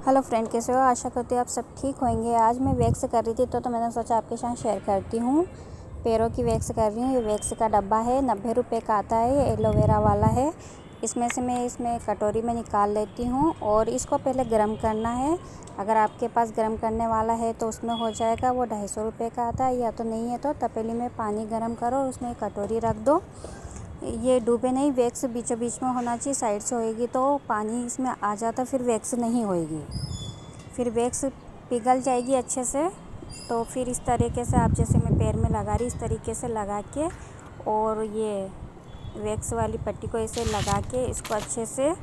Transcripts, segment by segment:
Hello friend, कैसे हो? आशा करती हूँ आप सब ठीक होंगे। आज मैं वैक्स कर रही थी तो मैंने सोचा आपके साथ शेयर करती हूँ। पैरों की वैक्स कर रही हूँ। ये वैक्स का डब्बा है, 90 रुपये का आता है। ये एलोवेरा वाला है। इसमें से मैं इसमें कटोरी में निकाल लेती हूँ और इसको पहले गर्म करना है। अगर आपके पास गर्म करने वाला है तो उसमें हो जाएगा। वो 250 रुपये का आता है, या तो नहीं है तो तपेली में पानी गर्म करो और उसमें कटोरी रख दो। ये डूबे नहीं, वैक्स बीचों बीच में होना चाहिए। साइड से होएगी तो पानी इसमें आ जाता, फिर वैक्स नहीं होएगी, फिर वैक्स पिघल जाएगी अच्छे से। तो फिर इस तरीके से आप, जैसे मैं पैर में लगा रही, इस तरीके से लगा के और ये वैक्स वाली पट्टी को ऐसे लगा के इसको अच्छे से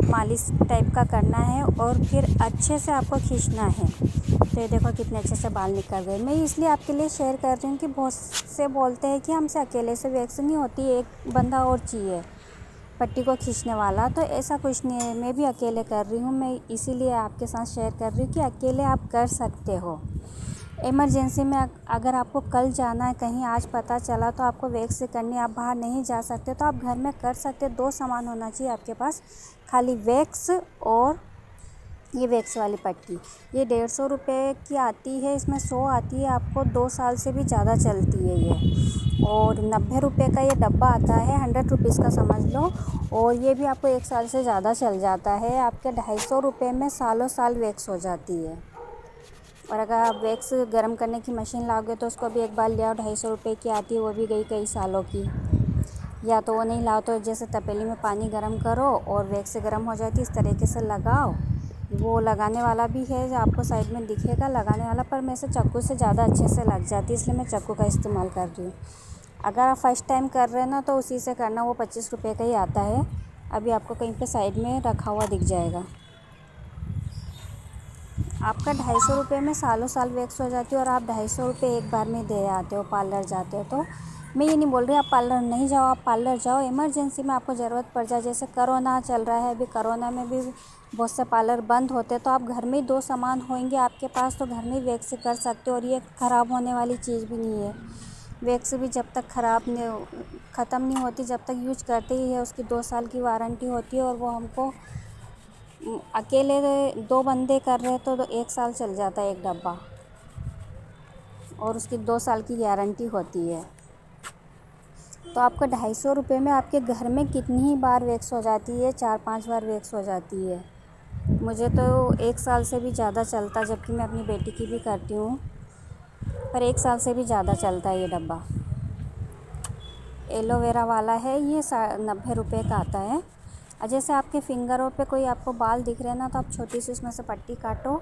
मालिश टाइप का करना है और फिर अच्छे से आपको खींचना है। तो ये देखो कितने अच्छे से बाल निकल गए। मैं इसलिए आपके लिए शेयर कर रही हूँ कि बहुत से बोलते हैं कि हमसे अकेले से वैक्स नहीं होती, एक बंदा और चाहिए पट्टी को खींचने वाला। तो ऐसा कुछ नहीं है, मैं भी अकेले कर रही हूँ। मैं इसीलिए आपके साथ शेयर कर रही हूँ कि अकेले आप कर सकते हो। इमरजेंसी में अगर आपको कल जाना है कहीं, आज पता चला तो आपको वैक्स करनी, आप बाहर नहीं जा सकते तो आप घर में कर सकते। 2 सामान होना चाहिए आपके पास, खाली वैक्स और ये वैक्स वाली पट्टी। ये 150 रुपये की आती है, इसमें 100 आती है। आपको 2 साल से भी ज़्यादा चलती है ये। और 90 रुपये का ये डब्बा आता है, 100 रुपीज़ का समझ लो। और ये भी आपको 1 साल से ज़्यादा चल जाता है। आपके 250 रुपये में सालों साल वैक्स हो जाती है। और अगर आप वैक्स गर्म करने की मशीन लाओगे तो उसको भी एक बार ले आओ, 250 रुपये की आती है, वो भी गई कई सालों की। या तो वो नहीं लाओ तो जैसे तपेली में पानी गर्म करो और वैक्स गर्म हो जाती है, इस तरीके से लगाओ। वो लगाने वाला भी है जो आपको साइड में दिखेगा लगाने वाला, पर मेरे से चाकू से ज़्यादा अच्छे से लग जाती है, इसलिए मैं चाकू का इस्तेमाल कर रही हूँ। अगर आप फर्स्ट टाइम कर रहे हैं ना तो उसी से करना। वो 25 रुपये का ही आता है। अभी आपको कहीं पे साइड में रखा हुआ दिख जाएगा। आपका 250 रुपये में सालों साल वैक्स हो जाती है और आप 250 रुपये एक बार में दे आते हो, पार्लर जाते हो। तो मैं ये नहीं बोल रही आप पार्लर नहीं जाओ, आप पार्लर जाओ। इमरजेंसी में आपको ज़रूरत पड़ जाए, जैसे कोरोना चल रहा है, अभी कोरोना में भी बहुत से पार्लर बंद होते, तो आप घर में ही 2 सामान होंगे आपके पास तो घर में ही वैक्स कर सकते हो। और ये ख़राब होने वाली चीज़ भी नहीं है। वैक्स भी जब तक ख़त्म नहीं होती, जब तक यूज करते ही है, उसकी 2 साल की वारंटी होती है। और वो हमको अकेले 2 बंदे कर रहे तो 1 साल चल जाता है एक डब्बा, और उसकी 2 साल की गारंटी होती है। तो आपका 250 रुपये में आपके घर में कितनी ही बार वैक्स हो जाती है? 4-5 बार वैक्स हो जाती है। मुझे तो 1 साल से भी ज़्यादा चलता, जबकि मैं अपनी बेटी की भी करती हूँ, पर 1 साल से भी ज़्यादा चलता है ये डब्बा। एलोवेरा वाला है, ये 90 रुपये का आता है। जैसे आपके फिंगरों पे कोई आपको बाल दिख रहे हैं ना, तो आप छोटी सी उसमें से पट्टी काटो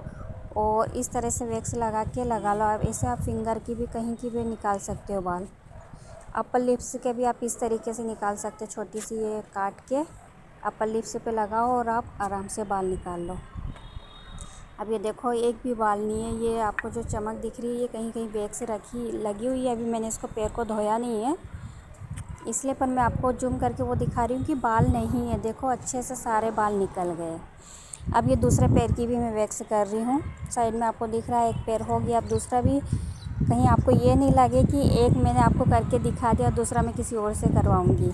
और इस तरह से वैक्स लगा लो। अब ऐसे आप फिंगर की भी, कहीं की भी निकाल सकते हो बाल। अपर लिप्स के भी आप इस तरीके से निकाल सकते हो, छोटी सी ये काट के अपर लिप्स पे लगाओ और आप आराम से बाल निकाल लो। अब ये देखो एक भी बाल नहीं है। ये आपको जो चमक दिख रही है, ये कहीं कहीं वैक्स लगी हुई है। अभी मैंने इसको पैर को धोया नहीं है इसलिए, पर मैं आपको जूम करके वो दिखा रही हूँ कि बाल नहीं है। देखो अच्छे से सारे बाल निकल गए। अब ये दूसरे पैर की भी मैं वैक्स कर रही हूँ। साइड में आपको दिख रहा है, एक पैर हो गया। अब दूसरा भी, कहीं आपको ये नहीं लगे कि एक मैंने आपको करके दिखा दिया और दूसरा मैं किसी और से करवाऊँगी।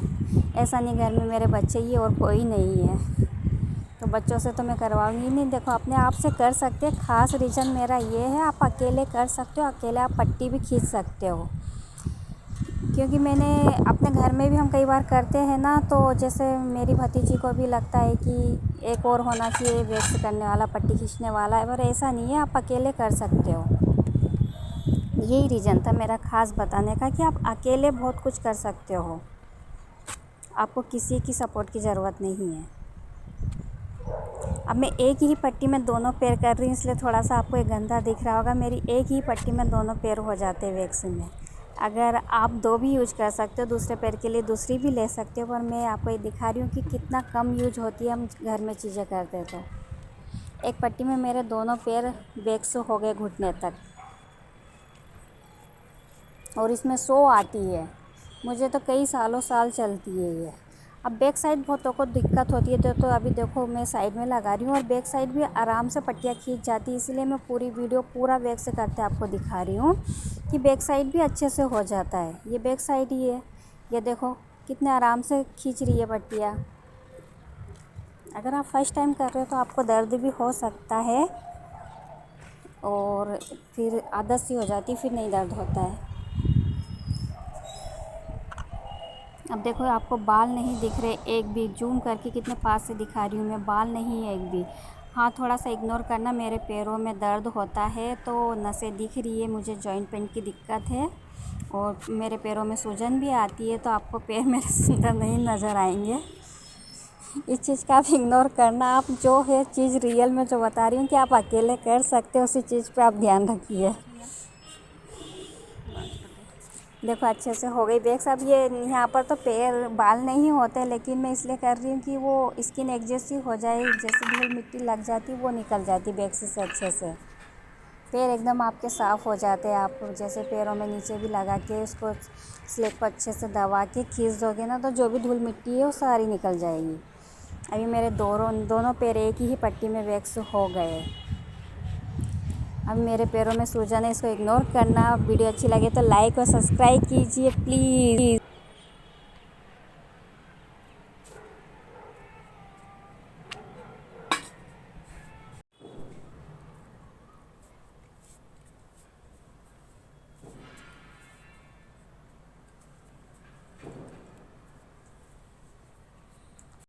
ऐसा नहीं, घर में मेरे बच्चे ही और कोई नहीं है, तो बच्चों से तो मैं करवाऊँगी नहीं। देखो अपने आप से कर सकते हैं। ख़ास रीज़न मेरा ये है, आप अकेले कर सकते हो, अकेले आप पट्टी भी खींच सकते हो। क्योंकि मैंने अपने घर में भी हम कई बार करते हैं ना, तो जैसे मेरी भतीजी को भी लगता है कि एक और होना चाहिए वैक्स करने वाला, पट्टी खींचने वाला, पर ऐसा नहीं है, आप अकेले कर सकते हो। यही रीज़न था मेरा ख़ास बताने का कि आप अकेले बहुत कुछ कर सकते हो, आपको किसी की सपोर्ट की ज़रूरत नहीं है। अब मैं एक ही पट्टी में दोनों पैर कर रही हूँ, इसलिए थोड़ा सा आपको एक गंदा दिख रहा होगा। मेरी एक ही पट्टी में दोनों पैर हो जाते हैं वैक्स में। अगर आप 2 भी यूज कर सकते हो, दूसरे पैर के लिए दूसरी भी ले सकते हो, पर मैं आपको ये दिखा रही हूँ कि कितना कम यूज होती है हम घर में चीज़ें करते तो। एक पट्टी में मेरे दोनों पैर वैक्स हो गए घुटने तक, और इसमें 100 आती है। मुझे तो कई सालों साल चलती है ये। अब बैक साइड बहुतों को दिक्कत होती है, तो अभी देखो मैं साइड में लगा रही हूँ और बैक साइड भी आराम से पट्टियाँ खींच जाती है। इसीलिए मैं पूरी वीडियो पूरा वैक्स करते आपको दिखा रही हूँ कि बैक साइड भी अच्छे से हो जाता है। ये बैक साइड ही है, ये देखो कितने आराम से खींच रही है पट्टियाँ। अगर आप फर्स्ट टाइम कर रहे हो तो आपको दर्द भी हो सकता है और फिर आदत सी हो जाती, फिर नहीं दर्द होता है। अब देखो आपको बाल नहीं दिख रहे एक भी, जूम करके कितने पास से दिखा रही हूँ मैं, बाल नहीं है एक भी। हाँ, थोड़ा सा इग्नोर करना, मेरे पैरों में दर्द होता है तो नसें दिख रही है, मुझे जॉइंट पेन की दिक्कत है और मेरे पैरों में सूजन भी आती है, तो आपको पैर मेरे सुंदर नहीं नज़र आएंगे। इस चीज़ का आप इग्नोर करना। आप जो है चीज़ रियल में जो बता रही हूँ कि आप अकेले कर सकते हो, उसी चीज़ पे आप ध्यान रखिए। देखो अच्छे से हो गई वैक्स। अब ये यहाँ पर तो पैर बाल नहीं होते, लेकिन मैं इसलिए कर रही हूँ कि वो स्किन एडजस्ट ही हो जाए, जैसे धूल मिट्टी लग जाती वो निकल जाती वैक्स से अच्छे से। पैर एकदम आपके साफ़ हो जाते हैं। आप जैसे पैरों में नीचे भी लगा के उसको स्लेट को अच्छे से दबा के खींच दोगे ना, तो जो भी धूल मिट्टी है वो सारी निकल जाएगी। अभी मेरे दोनों पैर एक ही पट्टी में वैक्स हो गए। अब मेरे पैरों में सूजन है, इसको इग्नोर करना। वीडियो अच्छी लगे तो लाइक और सब्सक्राइब कीजिए प्लीज़।